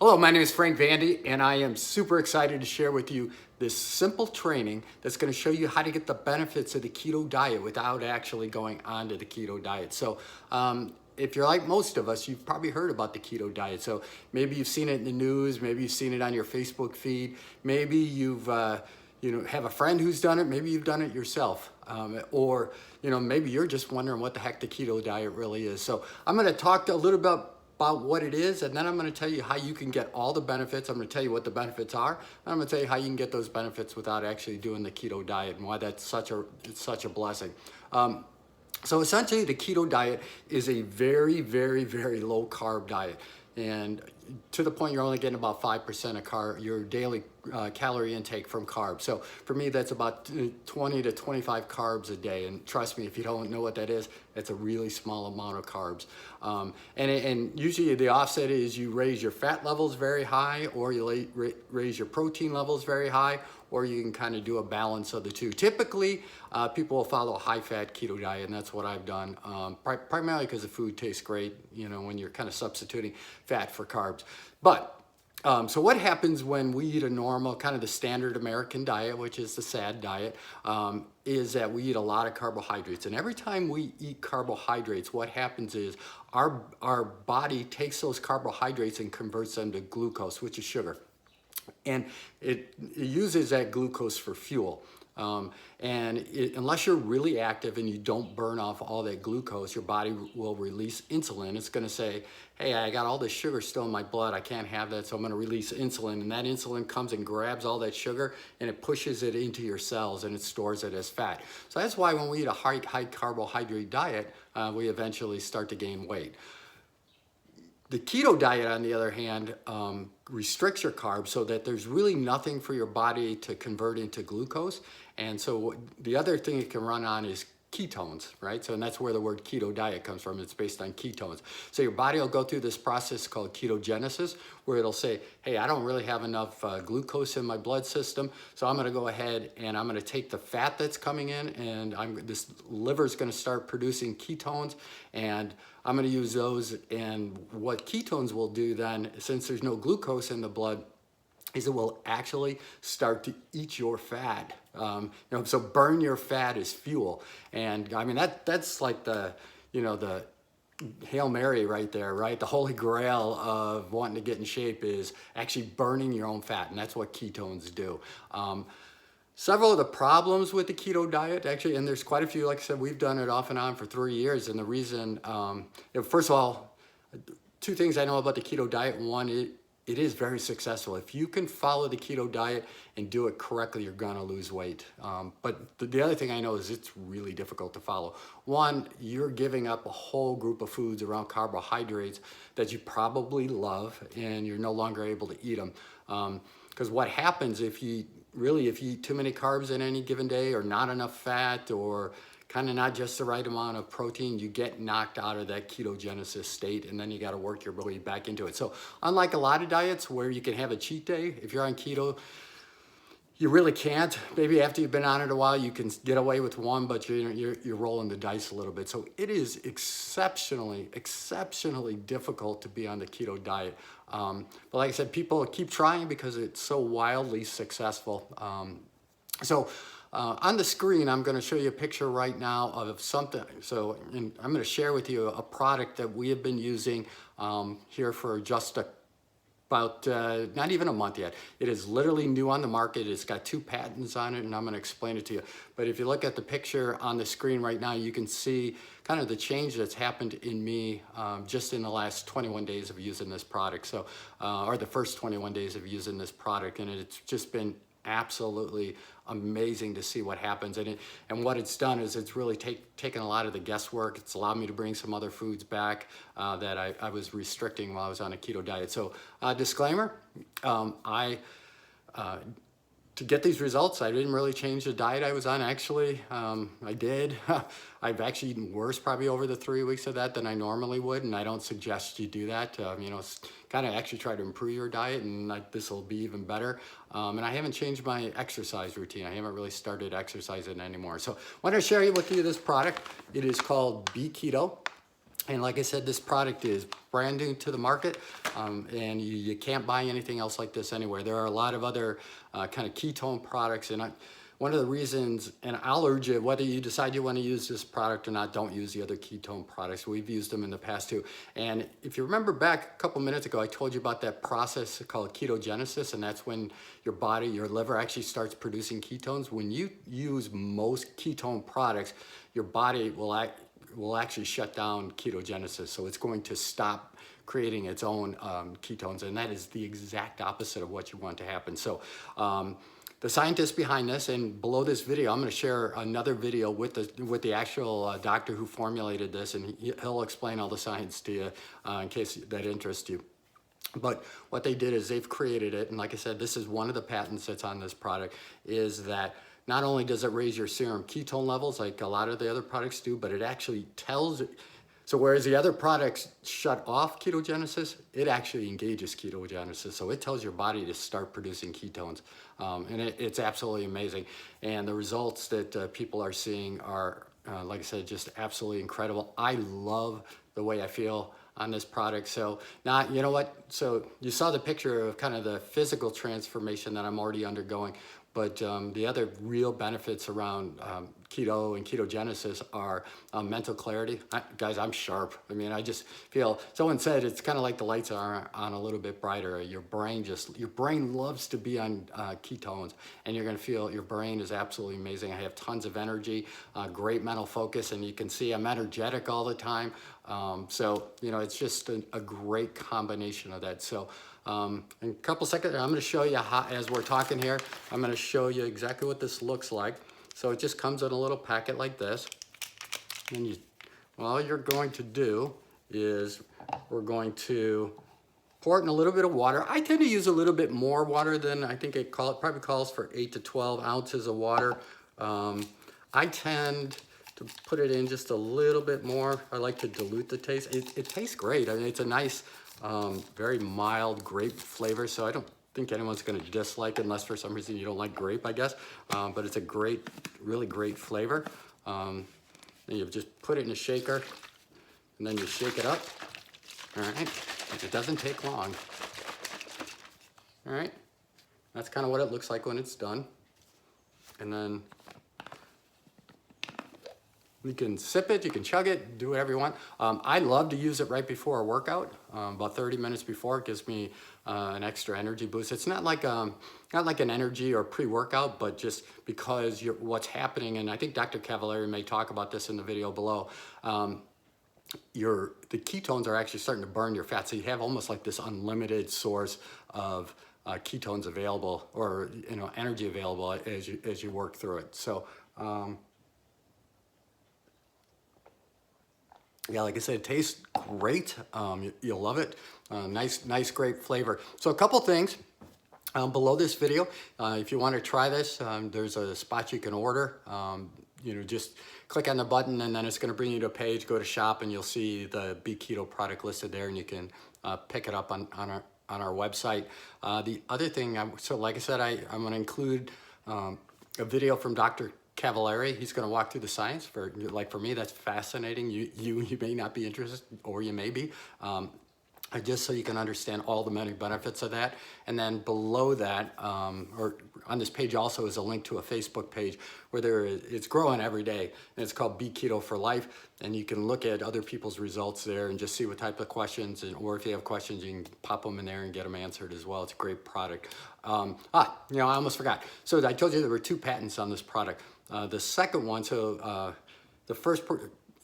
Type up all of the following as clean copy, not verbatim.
Hello, my name is Frank Vandy, and I am super excited to share with you this simple training that's going to show you how to get the benefits of the keto diet without actually going onto the keto diet. So if you're like most of us, you've probably heard about the keto diet. So maybe you've seen it in the news, maybe you've seen it on your Facebook feed, maybe you've have a friend who's done it, maybe you've done it yourself, or maybe you're just wondering what the heck the keto diet really is. So I'm going to talk a little bit about what it is, and then I'm going to tell you how you can get all the benefits. I'm going to tell you what the benefits are, and I'm going to tell you how you can get those benefits without actually doing the keto diet and why that's such a blessing. So essentially, the keto diet is a very, very, very low carb diet, and to the point you're only getting about 5% of your daily calorie intake from carbs. So for me, that's about 20 to 25 carbs a day. And trust me, if you don't know what that is, it's a really small amount of carbs. And usually the offset is you raise your fat levels very high, or you raise your protein levels very high, or you can kind of do a balance of the two. Typically, people will follow a high-fat keto diet, and that's what I've done, primarily because the food tastes great, when you're kind of substituting fat for carbs. But so what happens when we eat a normal, kind of the standard American diet, which is the SAD diet, is that we eat a lot of carbohydrates. And every time we eat carbohydrates, what happens is our body takes those carbohydrates and converts them to glucose, which is sugar. And it uses that glucose for fuel. Unless you're really active and you don't burn off all that glucose, your body will release insulin. It's going to say, hey, I got all this sugar still in my blood. I can't have that, so I'm going to release insulin. And that insulin comes and grabs all that sugar and it pushes it into your cells and it stores it as fat. So that's why when we eat a high carbohydrate diet, we eventually start to gain weight. The keto diet, on the other hand, restricts your carbs so that there's really nothing for your body to convert into glucose. And so the other thing it can run on is ketones, right? And that's where the word keto diet comes from. It's based on ketones. So your body will go through this process called ketogenesis, where it'll say, hey, I don't really have enough glucose in my blood system, so I'm going to go ahead and I'm going to take the fat that's coming in, and this liver is going to start producing ketones, and I'm going to use those. And what ketones will do then, since there's no glucose in the blood, is it will actually start to eat your fat. So burn your fat as fuel. And I mean, that's like the Hail Mary right there, right? The holy grail of wanting to get in shape is actually burning your own fat, and that's what ketones do. Several of the problems with the keto diet, actually, and there's quite a few, like I said, we've done it off and on for 3 years, and the reason, first of all, two things I know about the keto diet. One, it is very successful. If you can follow the keto diet and do it correctly, you're gonna lose weight. But the other thing I know is it's really difficult to follow. One, you're giving up a whole group of foods around carbohydrates that you probably love, and you're no longer able to eat them. Because what happens if you eat too many carbs in any given day, or not enough fat, or kind of not just the right amount of protein, you get knocked out of that ketogenesis state, and then you got to work your way back into it. So unlike a lot of diets where you can have a cheat day, if you're on keto, you really can't. Maybe after you've been on it a while, you can get away with one, but you're rolling the dice a little bit. So it is exceptionally difficult to be on the keto diet. But like I said, people keep trying because it's so wildly successful. On the screen, I'm going to show you a picture right now of something. And I'm going to share with you a product that we have been using here for just about not even a month yet. It is literally new on the market. It's got 2 patents on it, and I'm going to explain it to you. But if you look at the picture on the screen right now, you can see kind of the change that's happened in me just in the last 21 days of using this product. Or the first 21 days of using this product, and it's just been absolutely amazing to see what happens. And what it's done is it's really taken a lot of the guesswork. It's allowed me to bring some other foods back that I was restricting while I was on a keto diet. So disclaimer, to get these results, I didn't really change the diet I was on. Actually, I did. I've actually eaten worse probably over the 3 weeks of that than I normally would, and I don't suggest you do that. Kind of actually try to improve your diet, and this will be even better. And I haven't changed my exercise routine. I haven't really started exercising anymore. So I want to share with you this product. It is called Be Keto. And like I said, this product is brand new to the market, and you can't buy anything else like this anywhere. There are a lot of other kind of ketone products, and one of the reasons, and I'll urge you, whether you decide you want to use this product or not, don't use the other ketone products. We've used them in the past too. And if you remember back a couple minutes ago, I told you about that process called ketogenesis, and that's when your body, your liver actually starts producing ketones. When you use most ketone products, your body will actually shut down ketogenesis. So it's going to stop creating its own ketones, and that is the exact opposite of what you want to happen. So the scientists behind this, and below this video, I'm going to share another video with the actual doctor who formulated this, and he'll explain all the science to you in case that interests you. But what they did is they've created it, and like I said, this is one of the patents that's on this product, is that not only does it raise your serum ketone levels like a lot of the other products do, but it actually tells it. So whereas the other products shut off ketogenesis, it actually engages ketogenesis. So it tells your body to start producing ketones. And it's absolutely amazing. And the results that people are seeing are, like I said, just absolutely incredible. I love the way I feel on this product. So now, you know what? So you saw the picture of kind of the physical transformation that I'm already undergoing. But the other real benefits around keto and ketogenesis are mental clarity. Guys, I'm sharp. I mean, I just feel, someone said it's kind of like the lights are on a little bit brighter. Your brain loves to be on ketones, and you're gonna feel your brain is absolutely amazing. I have tons of energy, great mental focus, and you can see I'm energetic all the time. So, you know, it's just a great combination of that. So, in a couple seconds, I'm going to show you how, as we're talking here, I'm going to show you exactly what this looks like. So it just comes in a little packet like this. And all you're going to do is we're going to pour it in a little bit of water. I tend to use a little bit more water than I think it probably calls for 8 to 12 ounces of water. I tend to put it in just a little bit more. I like to dilute the taste. It tastes great. I mean, it's a nice, very mild grape flavor, so I don't think anyone's going to dislike it unless for some reason you don't like grape, I guess. But it's a great, really great flavor. And you just put it in a shaker, and then you shake it up. All right, it doesn't take long. All right, that's kind of what it looks like when it's done. And then you can sip it, you can chug it, do whatever you want. I love to use it right before a workout, about 30 minutes before. It gives me an extra energy boost. It's not like an energy or pre-workout, but just because what's happening, and I think Dr. Cavallari may talk about this in the video below, the ketones are actually starting to burn your fat, so you have almost like this unlimited source of ketones available, or energy available as you work through it. So. Yeah, like I said, it tastes great. You'll love it. Nice, great flavor. So a couple things below this video. If you want to try this, there's a spot you can order. Just click on the button, and then it's going to bring you to a page. Go to shop, and you'll see the Be Keto product listed there, and you can pick it up on our website. The other thing, so like I said, I'm going to include a video from Dr. Cavallari. He's going to walk through the science. For me, that's fascinating. You may not be interested, or you may be, just so you can understand all the many benefits of that. And then below that, or on this page also, is a link to a Facebook page where it's growing every day, and it's called Be Keto for Life. And you can look at other people's results there and just see what type of questions, or if you have questions, you can pop them in there and get them answered as well. It's a great product. I almost forgot. So I told you there were 2 patents on this product. The second one, the first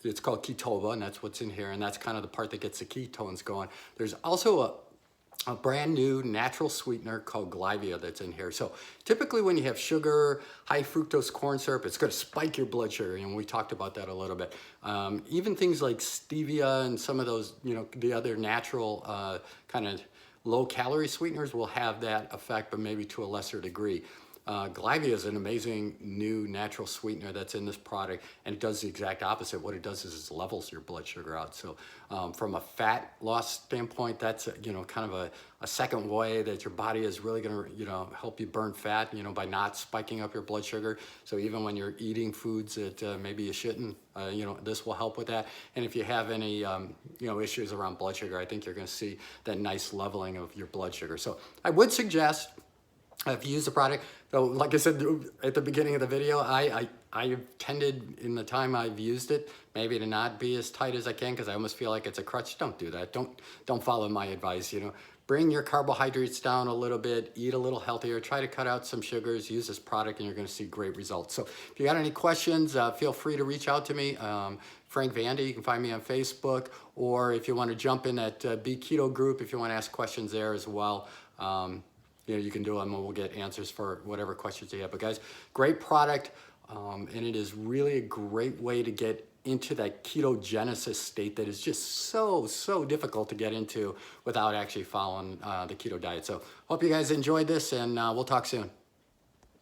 it's called Ketova, and that's what's in here, and that's kind of the part that gets the ketones going. There's also a brand new natural sweetener called Glyvia that's in here. So typically when you have sugar, high fructose corn syrup, it's going to spike your blood sugar, and we talked about that a little bit. Even things like stevia and some of those, the other natural kind of low-calorie sweeteners will have that effect, but maybe to a lesser degree. Glyvia is an amazing new natural sweetener that's in this product, and it does the exact opposite. What it does is it levels your blood sugar out. So from a fat loss standpoint, that's kind of a second way that your body is really going to help you burn fat by not spiking up your blood sugar. So even when you're eating foods that maybe you shouldn't, this will help with that. And if you have any issues around blood sugar, I think you're going to see that nice leveling of your blood sugar. So I would suggest, if you use the product, though, like I said at the beginning of the video, I have tended in the time I've used it maybe to not be as tight as I can because I almost feel like it's a crutch. Don't do that. Don't follow my advice. Bring your carbohydrates down a little bit, eat a little healthier, try to cut out some sugars, use this product, and you're going to see great results. So if you got any questions, feel free to reach out to me. Frank Vanda, you can find me on Facebook, or if you want to jump in that Be Keto group, if you want to ask questions there as well. You can do them and we'll get answers for whatever questions you have. But guys, great product, and it is really a great way to get into that ketogenesis state that is just so difficult to get into without actually following the keto diet. So hope you guys enjoyed this, and we'll talk soon.